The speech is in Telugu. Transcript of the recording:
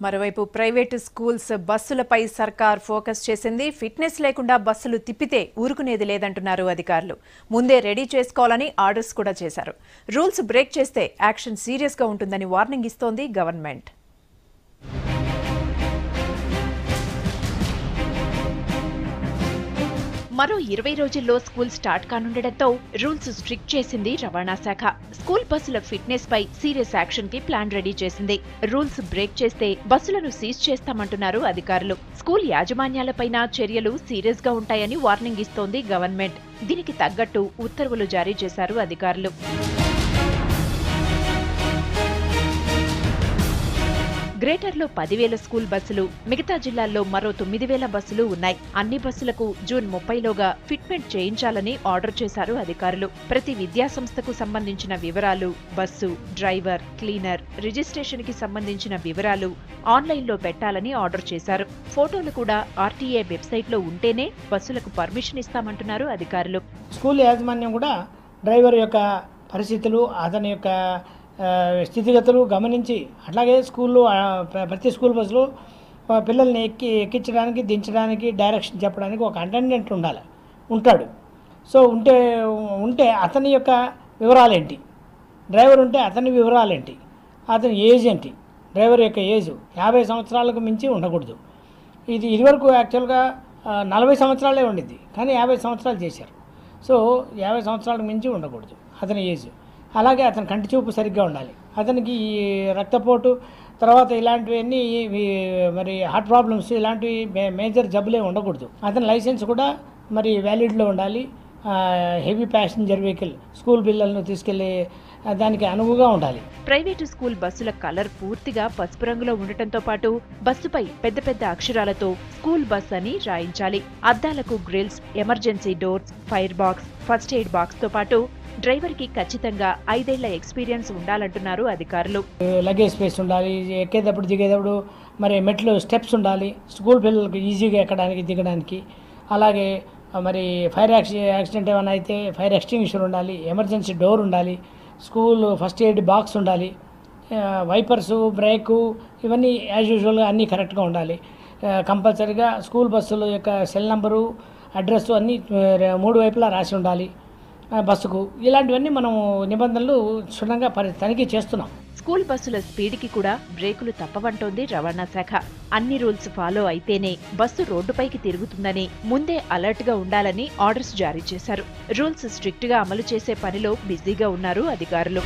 మరోవైపు ప్రైవేటు స్కూల్స్ బస్సులపై సర్కార్ ఫోకస్ చేసింది. ఫిట్నెస్ లేకుండా బస్సులు తిప్పితే ఊరుకునేది లేదంటున్నారు అధికారులు. ముందే రెడీ చేసుకోవాలని ఆర్డర్స్ కూడా చేశారు. రూల్స్ బ్రేక్ చేస్తే యాక్షన్ సీరియస్ గా ఉంటుందని వార్నింగ్ ఇస్తోంది గవర్నమెంట్. మరో 20 రోజుల్లో స్కూల్ స్టార్ట్ కానుండటంతో రూల్స్ స్ట్రిక్ట్ చేసింది రవాణా శాఖ. స్కూల్ బస్సుల ఫిట్నెస్ పై సీరియస్ యాక్షన్ కి ప్లాన్ రెడీ చేసింది. రూల్స్ బ్రేక్ చేస్తే బస్సులను సీజ్ చేస్తామంటున్నారు అధికారులు. స్కూల్ యాజమాన్యాలపైన చర్యలు సీరియస్ గా ఉంటాయని వార్నింగ్ ఇస్తోంది గవర్నమెంట్. దీనికి తగ్గట్టు ఉత్తర్వులు జారీ చేశారు అధికారులు. గ్రేటర్లో 10,000 స్కూల్ బస్సులు, మిగతా జిల్లాల్లో మరో 9,000 బస్సులు ఉన్నాయి. అన్ని బస్సులకు జూన్ 30లోగా ఫిట్మెంట్ చేయించాలని ఆర్డర్ చేశారు అధికారులు. ప్రతి విద్యాసంస్థకు సంబంధించిన వివరాలు, బస్సు, డ్రైవర్, క్లీనర్, రిజిస్ట్రేషన్ కి సంబంధించిన వివరాలు ఆన్లైన్లో పెట్టాలని ఆర్డర్ చేశారు. ఫోటోలు కూడా ఆర్టీఏ వెబ్సైట్లో ఉంటేనే బస్సులకు పర్మిషన్ ఇస్తామంటున్నారు అధికారులు. స్కూల్ యాజమాన్యం కూడా డ్రైవర్ యొక్క పరిస్థితులు, అతని యొక్క స్థితిగతులు గమనించి, అట్లాగే స్కూల్లో ప్రతి స్కూల్ బస్సులో పిల్లల్ని ఎక్కించడానికి, దించడానికి, డైరెక్షన్ చెప్పడానికి ఒక అటెండెంట్ ఉంటాడు. సో ఉంటే అతని యొక్క వివరాలేంటి, డ్రైవర్ ఉంటే అతని వివరాలేంటి, అతని ఏజ్ ఏంటి, డ్రైవర్ యొక్క ఏజ్ 50 సంవత్సరాలకు మించి ఉండకూడదు. ఇదివరకు యాక్చువల్గా 40 సంవత్సరాలే ఉండింది, కానీ 50 సంవత్సరాలు చేశారు. సో 50 సంవత్సరాలకు మించి ఉండకూడదు అతని ఏజ్. అలాగే అతని కంటి చూపు సరిగ్గా ఉండాలి. అతనికి రక్తపోటు తర్వాత ఇలాంటివన్నీ మరి హార్ట్ ప్రాబ్లమ్స్ ఇలాంటివి మేజర్ జబ్బులే ఉండకూడదు. అతని లైసెన్స్ కూడా మరి వ్యాలిడ్లో ఉండాలి. హెవీ ప్యాసింజర్ వెహికల్ స్కూల్ పిల్లలను తీసుకెళ్లే దానికి అనువుగా ఉండాలి. ప్రైవేటు స్కూల్ బస్సుల కలర్ పూర్తిగా పసుపు రంగులో ఉండటంతో పాటు బస్సుపై పెద్ద పెద్ద అక్షరాలతో స్కూల్ బస్ అని రాయించాలి. అద్దాలకు grills, emergency doors, fire box, first aid box తో పాటు డ్రైవర్ కి ఖచ్చితంగా 5 ఏళ్ల ఎక్స్పీరియన్స్ ఉండాలంటున్నారు అధికారులు. లగేజ్ స్పేస్ ఉండాలి, ఎక్కేటప్పుడు దిగేటప్పుడు మరి మెట్లు స్టెప్స్ ఉండాలి, స్కూల్ పిల్లలకు ఈజీగా ఎక్కడానికి దిగడానికి. అలాగే మరి ఫైర్ యాక్సిడెంట్ ఏమైనా అయితే ఫైర్ ఎక్స్టింగ్విషర్ ఉండాలి, ఎమర్జెన్సీ డోర్ ఉండాలి, స్కూల్ ఫస్ట్ ఎయిడ్ బాక్స్ ఉండాలి, వైపర్సు, బ్రేకు ఇవన్నీ యాజ్ యూజువల్గా అన్నీ కరెక్ట్గా ఉండాలి. కంపల్సరీగా స్కూల్ బస్సుల యొక్క సెల్ నంబరు, అడ్రస్సు అన్నీ 3 వైపులా రాసి ఉండాలి బస్సుకు. ఇలాంటివన్నీ మనం నిబంధనలు క్షుణ్ణంగా తనిఖీ చేస్తున్నాం. స్కూల్ బస్సుల స్పీడ్కి కూడా బ్రేకులు తప్పవంటోంది రవాణా శాఖ. అన్ని రూల్స్ ఫాలో అయితేనే బస్సు రోడ్డుపైకి తిరుగుతుందని ముందే అలర్ట్ గా ఉండాలని ఆర్డర్స్ జారీ చేశారు. రూల్స్ స్ట్రిక్ట్ గా అమలు చేసే పనిలో బిజీగా ఉన్నారు అధికారులు.